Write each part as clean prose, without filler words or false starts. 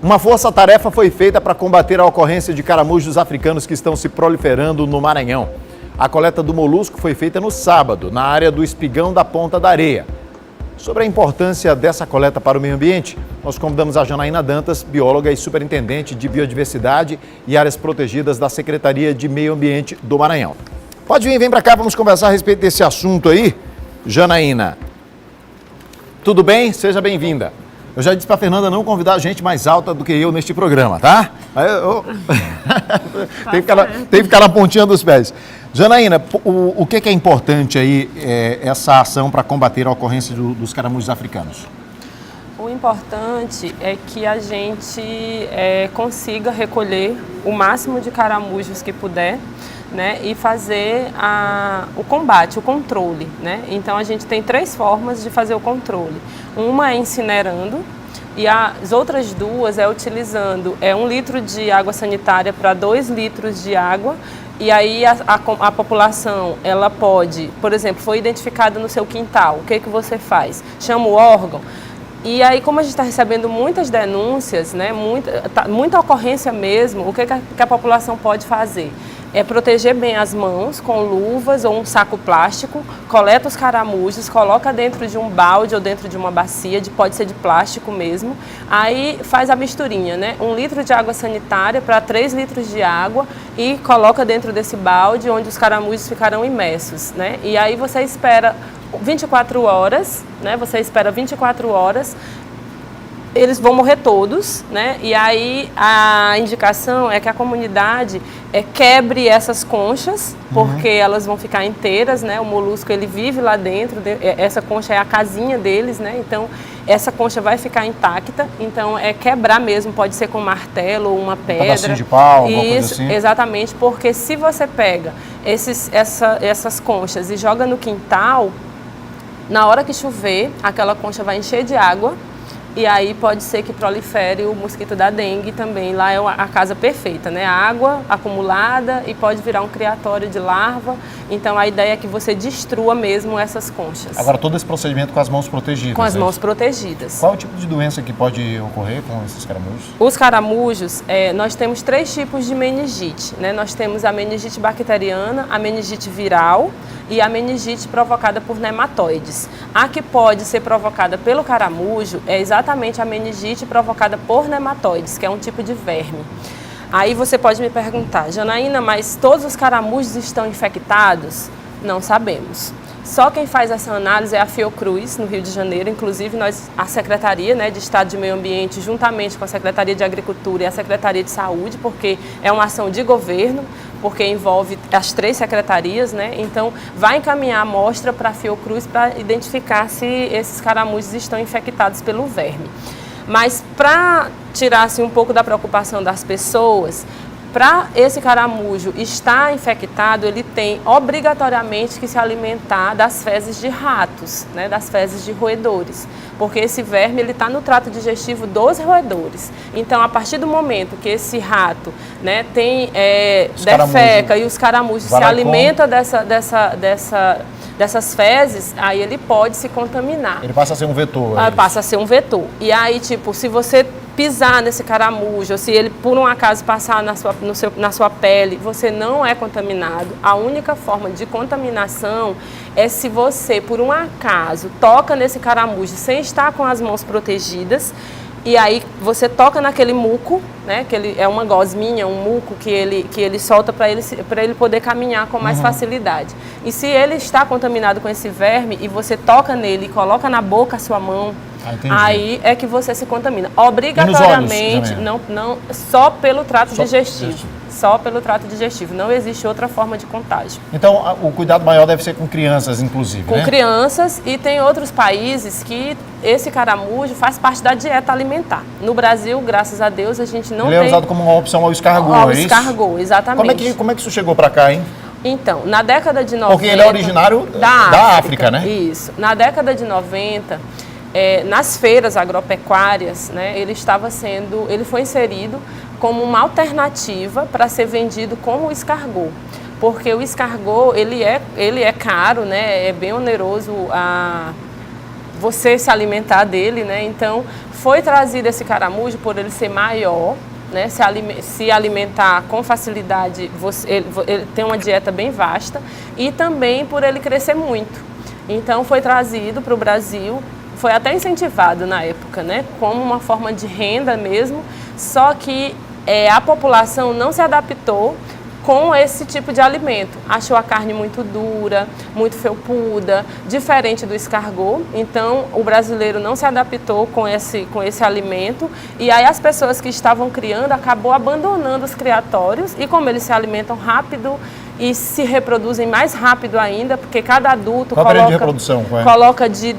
Uma força-tarefa foi feita para combater a ocorrência de caramujos africanos que estão se proliferando no Maranhão. A coleta do molusco foi feita no sábado, na área do Espigão da Ponta da Areia. Sobre a importância dessa coleta para o meio ambiente, nós convidamos a Janaína Dantas, bióloga e superintendente de Biodiversidade e Áreas Protegidas da Secretaria de Meio Ambiente do Maranhão. Pode vir, vem para cá, vamos conversar a respeito desse assunto aí. Janaína, tudo bem? Seja bem-vinda. Eu já disse para a Fernanda não convidar a gente mais alta do que eu neste programa, tá? Tem que ficar na pontinha dos pés. Janaína, o que é importante aí, essa ação para combater a ocorrência dos caramujos africanos? O importante é que a gente consiga recolher o máximo de caramujos que puder, né, e fazer o combate, o controle, né? Então a gente tem 3 formas de fazer o controle. Uma é incinerando e as outras 2 é utilizando 1 litro de água sanitária para 2 litros de água. E aí a população, ela pode, por exemplo, foi identificada no seu quintal, o que você faz? Chama o órgão. E aí, como a gente está recebendo muitas denúncias, né, muita ocorrência mesmo, o que a população pode fazer? É proteger bem as mãos com luvas ou um saco plástico, coleta os caramujos, coloca dentro de um balde ou dentro de uma bacia, pode ser de plástico mesmo, aí faz a misturinha, né? 1 litro de água sanitária para 3 litros de água e coloca dentro desse balde onde os caramujos ficarão imersos, né? E aí você espera 24 horas, né? Você espera 24 horas, eles vão morrer todos, né? E aí a indicação é que a comunidade quebre essas conchas, porque elas vão ficar inteiras, né? O molusco, ele vive lá dentro, essa concha é a casinha deles, né? Então essa concha vai ficar intacta, então é quebrar mesmo, pode ser com um martelo ou uma pedra. Um pedacinho de pau, alguma coisa assim. Exatamente, porque se você pega essas conchas e joga no quintal, na hora que chover, aquela concha vai encher de água. E aí pode ser que prolifere o mosquito da dengue também. Lá é a casa perfeita, né? Água acumulada e pode virar um criatório de larva. Então a ideia é que você destrua mesmo essas conchas. Agora, todo esse procedimento com as mãos protegidas. Com as mãos protegidas. Qual é o tipo de doença que pode ocorrer com esses caramujos? Os caramujos, nós temos 3 tipos de meningite, né? Nós temos a meningite bacteriana, a meningite viral e a meningite provocada por nematóides. A que pode ser provocada pelo caramujo é exatamente a meningite provocada por nematóides, que é um tipo de verme. Aí você pode me perguntar, Janaína, mas todos os caramujos estão infectados? Não sabemos. Só quem faz essa análise é a Fiocruz, no Rio de Janeiro. Inclusive, a Secretaria, né, de Estado de Meio Ambiente, juntamente com a Secretaria de Agricultura e a Secretaria de Saúde, porque é uma ação de governo, porque envolve as 3 secretarias, né? Então, vai encaminhar a amostra para a Fiocruz para identificar se esses caramujos estão infectados pelo verme. Mas, para tirar assim, um pouco da preocupação das pessoas, para esse caramujo estar infectado, ele tem obrigatoriamente que se alimentar das fezes de ratos, né, das fezes de roedores, porque esse verme está no trato digestivo dos roedores. Então, a partir do momento que esse rato, né, defeca e os caramujos se alimentam dessas fezes, aí ele pode se contaminar. Ele passa a ser um vetor. Passa a ser um vetor. E aí, tipo, se você pisar nesse caramujo, ou se ele por um acaso passar na sua pele, você não é contaminado. A única forma de contaminação é se você, por um acaso, toca nesse caramujo sem estar com as mãos protegidas, e aí você toca naquele muco, né, que ele é uma gosminha, um muco que ele solta para ele poder caminhar com mais facilidade. E se ele está contaminado com esse verme e você toca nele e coloca na boca a sua mão, aí é que você se contamina. Obrigatoriamente, não, só pelo trato digestivo. Só pelo trato digestivo. Não existe outra forma de contágio. Então, o cuidado maior deve ser com crianças, inclusive, com crianças, e tem outros países que esse caramujo faz parte da dieta alimentar. No Brasil, graças a Deus, a gente não tem... Ele é usado como uma opção ao escargot, é isso? Ao escargot, exatamente. Como é que isso chegou para cá, hein? Então, na década de 90... Porque ele é originário da África, né? Isso. Na década de 90... nas feiras agropecuárias, né, ele foi inserido como uma alternativa para ser vendido como escargot, porque o escargot ele é caro, né, é bem oneroso você se alimentar dele, né? Então, foi trazido esse caramujo por ele ser maior, né? Se alimentar com facilidade, ele tem uma dieta bem vasta, e também por ele crescer muito. Então, foi trazido para o Brasil, foi até incentivado na época, né? Como uma forma de renda mesmo, só que a população não se adaptou com esse tipo de alimento. Achou a carne muito dura, muito felpuda, diferente do escargot. Então, o brasileiro não se adaptou com esse alimento. E aí as pessoas que estavam criando acabou abandonando os criatórios. E como eles se alimentam rápido e se reproduzem mais rápido ainda, porque cada adulto coloca de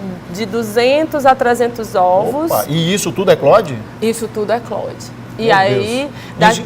200 a 300 ovos. Opa, e isso tudo é clode? Isso tudo é clode. E aí,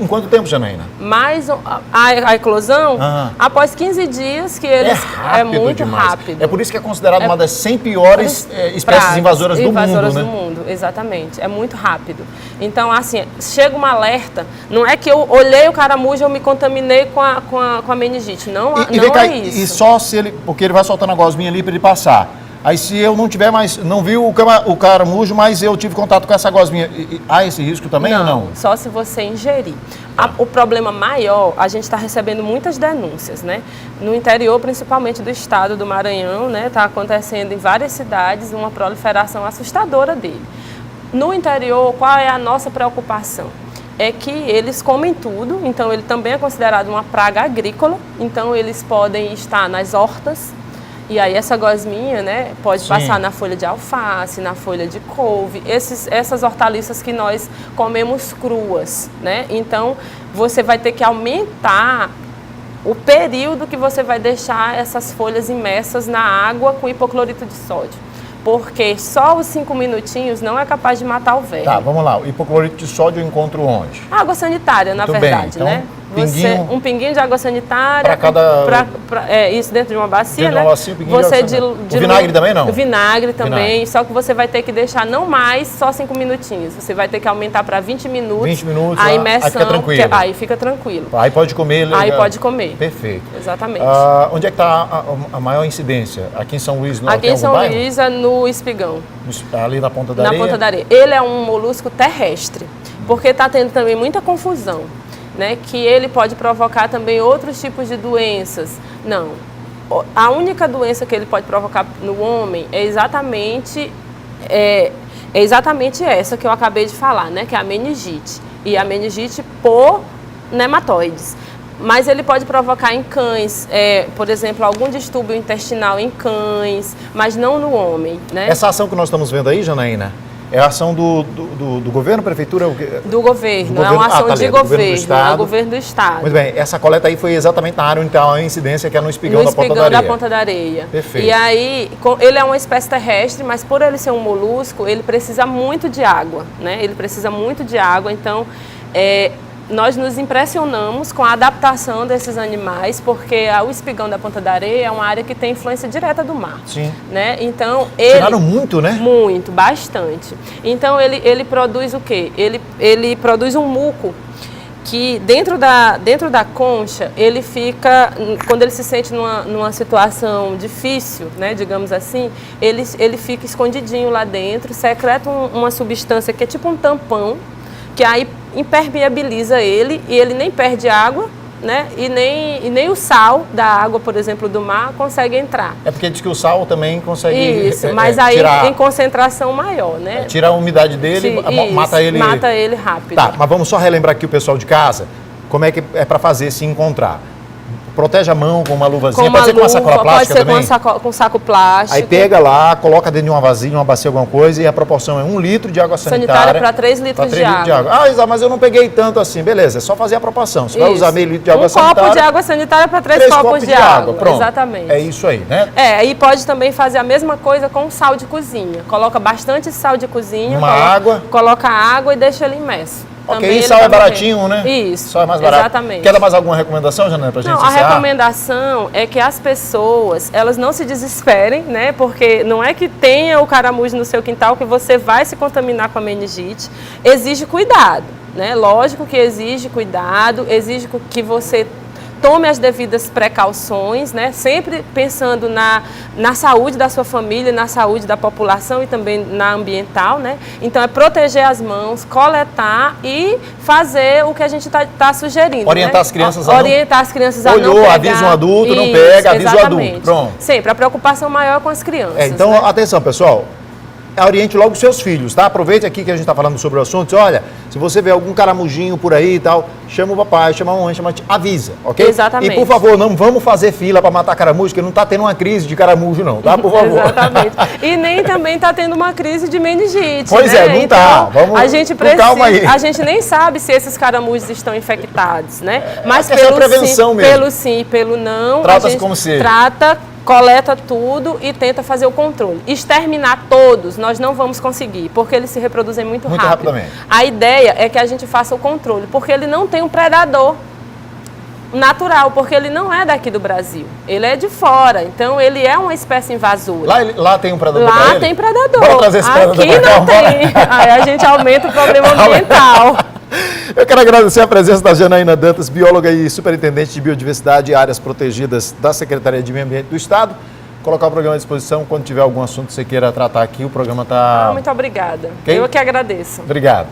em quanto tempo, Janaína? Mais a eclosão, após 15 dias, que eles é muito demais. rápido. É por isso que é considerado uma das 100 piores espécies invasoras do mundo, né? Invasoras do mundo, exatamente. É muito rápido. Então, assim, chega um alerta. Não é que eu olhei o caramujo e eu me contaminei com a meningite. Não é isso. E só se ele, porque ele vai soltando a gosminha ali para ele passar. Aí se eu não tiver mais, não vi o caramujo, mas eu tive contato com essa gosminha, há esse risco também ou não? Só se você ingerir. O problema maior, a gente está recebendo muitas denúncias, né? No interior, principalmente do estado do Maranhão, né? Está acontecendo em várias cidades uma proliferação assustadora dele. No interior, qual é a nossa preocupação? É que eles comem tudo, então ele também é considerado uma praga agrícola, então eles podem estar nas hortas. E aí essa gosminha, né, pode passar na folha de alface, na folha de couve, essas hortaliças que nós comemos cruas, né? Então, você vai ter que aumentar o período que você vai deixar essas folhas imersas na água com hipoclorito de sódio. Porque só os 5 minutinhos não é capaz de matar o verme. Tá, vamos lá. O hipoclorito de sódio eu encontro onde? Água sanitária, na verdade, então, né? Um pinguinho de água sanitária. Para cada... isso dentro de uma bacia, dentro de uma bacia, pinguinho de água sanitária. O vinagre também não? Vinagre também, só que você vai ter que deixar não mais só 5 minutinhos. Você vai ter que aumentar para 20 minutos. 20 minutos, a imersão, aí fica tranquilo. Aí fica tranquilo. Aí pode comer. Aí pode comer. Perfeito. Exatamente. Onde é que está a maior incidência? Aqui em São Luís? Aqui em São Luís é no Espigão. Ali na Ponta da Areia? Na Ponta da Areia. Ele é um molusco terrestre, porque está tendo também muita confusão, né, que ele pode provocar também outros tipos de doenças. Não. A única doença que ele pode provocar no homem é exatamente essa que eu acabei de falar, né, que é a meningite. E a meningite por nematóides. Mas ele pode provocar em cães, por exemplo, algum distúrbio intestinal em cães, mas não no homem, né? Essa ação que nós estamos vendo aí, Janaína, é a ação do governo, prefeitura? Do governo, é uma ação de governo, é o governo do estado. Muito bem, essa coleta aí foi exatamente na área onde está a incidência, que é no Espigão da Ponta da Areia. Da Ponta da Areia. Perfeito. E aí, ele é uma espécie terrestre, mas por ele ser um molusco, ele precisa muito de água, né? Ele precisa muito de água, então nós nos impressionamos com a adaptação desses animais, porque o Espigão da Ponta da Areia é uma área que tem influência direta do mar. Sim. Né? Então, tiraram muito, né? Muito, bastante. Então, ele produz o quê? Ele produz um muco que dentro da concha, ele fica, quando ele se sente numa situação difícil, né, digamos assim, ele fica escondidinho lá dentro, secreta uma substância que é tipo um tampão, que aí impermeabiliza ele e ele nem perde água, né? E nem o sal da água, por exemplo, do mar consegue entrar. É porque diz que o sal também consegue mas aí tirar, em concentração maior, né? Tira a umidade dele, mata ele. Mata ele rápido. Tá, mas vamos só relembrar aqui o pessoal de casa, como é que é para fazer se encontrar. Protege a mão com uma luvazinha, pode ser com uma sacola plástica também? Pode ser com saco plástico. Aí pega lá, coloca dentro de uma vasilha, uma bacia, alguma coisa, e a proporção é 1 litro de água sanitária. Para 3 litros de água. Ah, Isa, mas eu não peguei tanto assim. Beleza, é só fazer a proporção. Você vai usar meio litro de água sanitária. Um copo de água sanitária para 3 copos de água. Pronto. Exatamente. É isso aí, né? E pode também fazer a mesma coisa com sal de cozinha. Coloca bastante sal de cozinha. Água. Coloca água e deixa ele imerso. Ok, e sal é baratinho, né? Isso, sal é mais barato. Exatamente. Quer dar mais alguma recomendação, Janaína, pra gente encerrar? A recomendação é que as pessoas, elas não se desesperem, né? Porque não é que tenha o caramujo no seu quintal que você vai se contaminar com a meningite. Exige cuidado, né? Lógico que exige cuidado, exige que você tome as devidas precauções, né? Sempre pensando na saúde da sua família, na saúde da população e também na ambiental, né? Então é proteger as mãos, coletar e fazer o que a gente está sugerindo. Orientar, né, as crianças a orientar as crianças a não pegar. Olhou, avisa um adulto, não pega, avisa o adulto. Pronto. Sempre, a preocupação maior com as crianças. Então, né? Atenção, pessoal. Oriente logo os seus filhos, tá? Aproveite aqui que a gente está falando sobre o assunto. Olha, se você vê algum caramujinho por aí e tal, chama o papai, chama a mamãe, avisa, ok? Exatamente. E por favor, não vamos fazer fila para matar caramujo, porque não está tendo uma crise de caramujo não, tá? Por favor. Exatamente. E nem também está tendo uma crise de meningite. Pois né? não então, tá. Vamos a gente precisa, calma aí. A gente nem sabe se esses caramujos estão infectados, né? Mas pelo prevenção sim, mesmo. pelo sim e pelo não, Trata-se a gente como se... coleta tudo e tenta fazer o controle. Exterminar todos, nós não vamos conseguir, porque eles se reproduzem muito rápido. Rapidamente. A ideia é que a gente faça o controle, porque ele não tem um predador natural, porque ele não é daqui do Brasil. Ele é de fora, então ele é uma espécie invasora. Lá tem um predador pra Lá ele? tem predador. Bora trazer esse predador aqui pra cá, não tem. Aí a gente aumenta o problema ambiental. Eu quero agradecer a presença da Janaína Dantas, bióloga e superintendente de biodiversidade e áreas protegidas da Secretaria de Meio Ambiente do Estado. Colocar o programa à disposição quando tiver algum assunto que você queira tratar aqui, o programa está... Muito obrigada. Okay? Eu que agradeço. Obrigado.